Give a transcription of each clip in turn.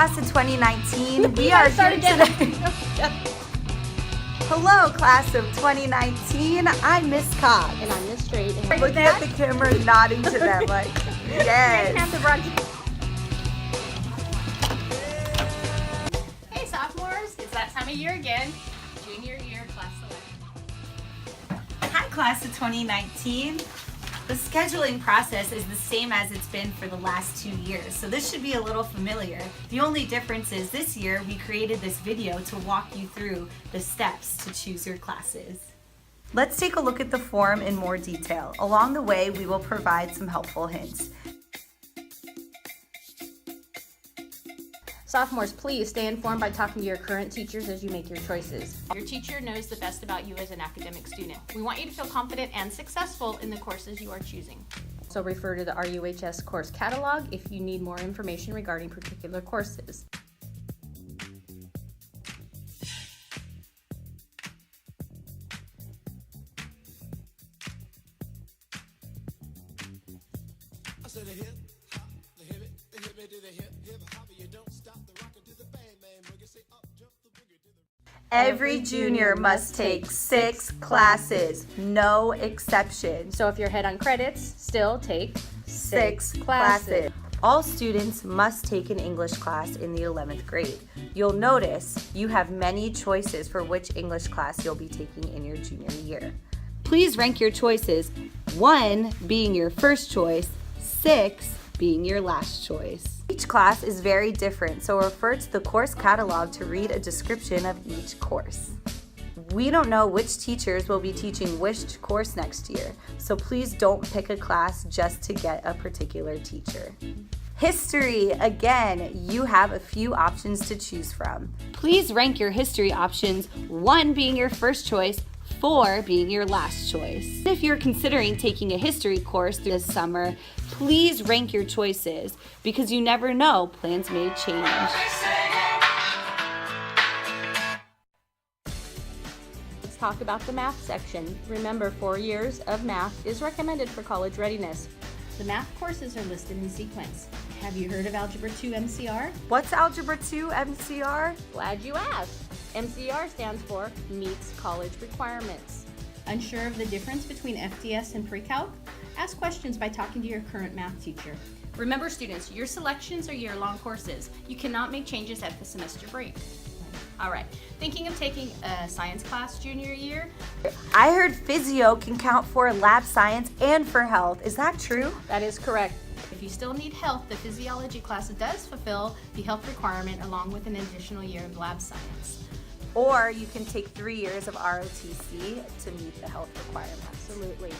class of 2019. We are here today. Hello, class of 2019. I'm Miss Cox. And I'm Miss Straight. And looking at the camera, nodding to them like, yes. Hey, sophomores. It's that time of year again. Junior year class selection. Hi, class of 2019. The scheduling process is the same as it's been for the last 2 years, so this should be a little familiar. The only difference is this year we created this video to walk you through the steps to choose your classes. Let's take a look at the form in more detail. Along the way, we will provide some helpful hints. Sophomores, please stay informed by talking to your current teachers as you make your choices. Your teacher knows the best about you as an academic student. We want you to feel confident and successful in the courses you are choosing. So refer to the RUHS course catalog if you need more information regarding particular courses. Every junior must take 6 classes, no exception. So if you're ahead on credits, still take 6 classes. All students must take an English class in the 11th grade. You'll notice you have many choices for which English class you'll be taking in your junior year. Please rank your choices, 1 being your first choice, 6 being your last choice. Each class is very different, so refer to the course catalog to read a description of each course. We don't know which teachers will be teaching which course next year, so please don't pick a class just to get a particular teacher. History, again, you have a few options to choose from. Please rank your history options, 1 being your first choice, 4 being your last choice. If you're considering taking a history course this summer, please rank your choices because you never know, plans may change. Let's talk about the math section. Remember, 4 years of math is recommended for college readiness. The math courses are listed in sequence. Have you heard of Algebra 2 MCR? What's Algebra 2 MCR? Glad you asked. MCR stands for Meets College Requirements. Unsure of the difference between FDS and pre-calc? Ask questions by talking to your current math teacher. Remember, students, your selections are year-long courses. You cannot make changes at the semester break. All right, thinking of taking a science class junior year? I heard physio can count for lab science and for health. Is that true? That is correct. If you still need health, the physiology class does fulfill the health requirement along with an additional year of lab science. Or you can take 3 years of ROTC to meet the health requirements. Absolutely.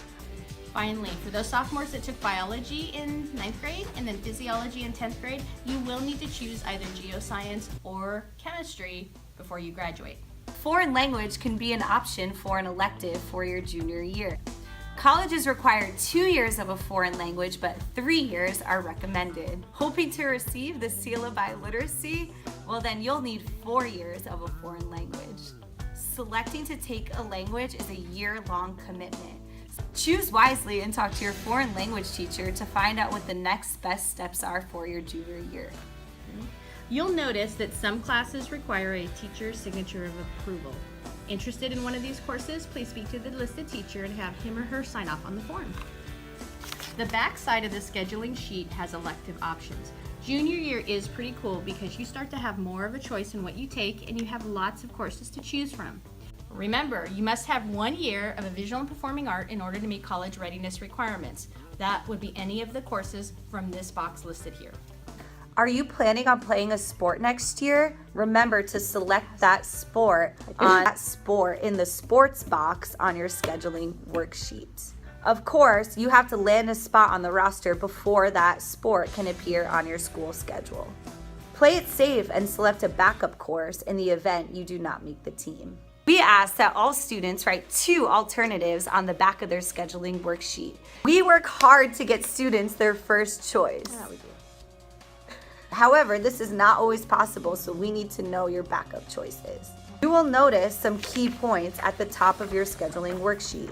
Finally, for those sophomores that took biology in 9th grade and then physiology in 10th grade, you will need to choose either geoscience or chemistry before you graduate. Foreign language can be an option for an elective for your junior year. Colleges require 2 years of a foreign language, but 3 years are recommended. Hoping to receive the seal of biliteracy? Well, then you'll need 4 years of a foreign language. Selecting to take a language is a year-long commitment. Choose wisely and talk to your foreign language teacher to find out what the next best steps are for your junior year. You'll notice that some classes require a teacher's signature of approval. Interested in one of these courses, please speak to the listed teacher and have him or her sign off on the form. The back side of the scheduling sheet has elective options. Junior year is pretty cool because you start to have more of a choice in what you take and you have lots of courses to choose from. Remember, you must have 1 year of a visual and performing art in order to meet college readiness requirements. That would be any of the courses from this box listed here. Are you planning on playing a sport next year? Remember to select that sport in the sports box on your scheduling worksheet. Of course, you have to land a spot on the roster before that sport can appear on your school schedule. Play it safe and select a backup course in the event you do not make the team. We ask that all students write 2 alternatives on the back of their scheduling worksheet. We work hard to get students their first choice. Yeah, we do. However, this is not always possible, so we need to know your backup choices. You will notice some key points at the top of your scheduling worksheet.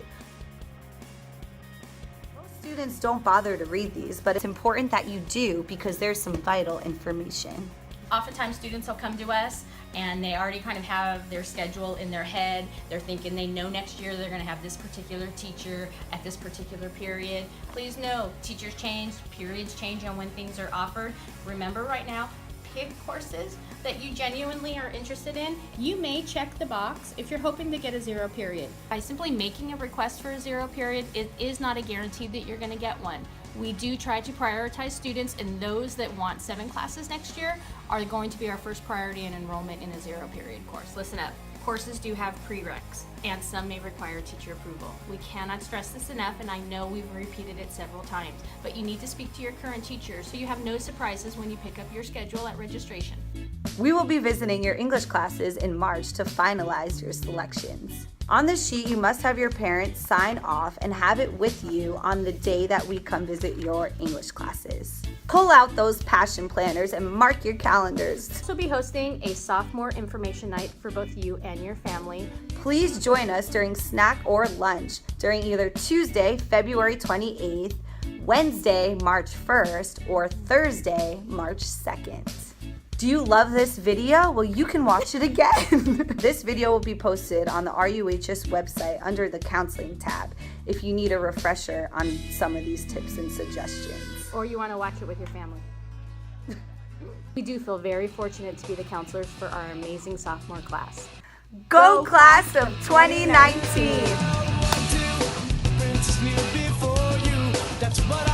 Most students don't bother to read these, but it's important that you do because there's some vital information. Oftentimes students will come to us and they already kind of have their schedule in their head. They're thinking they know next year they're going to have this particular teacher at this particular period. Please know, teachers change, periods change on when things are offered. Remember right now, pick courses that you genuinely are interested in. You may check the box if you're hoping to get a 0 period. By simply making a request for a 0 period, it is not a guarantee that you're going to get one. We do try to prioritize students, and those that want 7 classes next year are going to be our first priority in enrollment in a 0 period course. Listen up. Courses do have prereqs, and some may require teacher approval. We cannot stress this enough, and I know we've repeated it several times, but you need to speak to your current teacher so you have no surprises when you pick up your schedule at registration. We will be visiting your English classes in March to finalize your selections. On the sheet, you must have your parents sign off and have it with you on the day that we come visit your English classes. Pull out those passion planners and mark your calendars. We'll be hosting a sophomore information night for both you and your family. Please join us during snack or lunch during either Tuesday, February 28th, Wednesday, March 1st, or Thursday, March 2nd. Do you love this video? Well, you can watch it again. This video will be posted on the RUHS website under the Counseling tab if you need a refresher on some of these tips and suggestions. Or you want to watch it with your family. We do feel very fortunate to be the counselors for our amazing sophomore class. Go class of 2019! That's what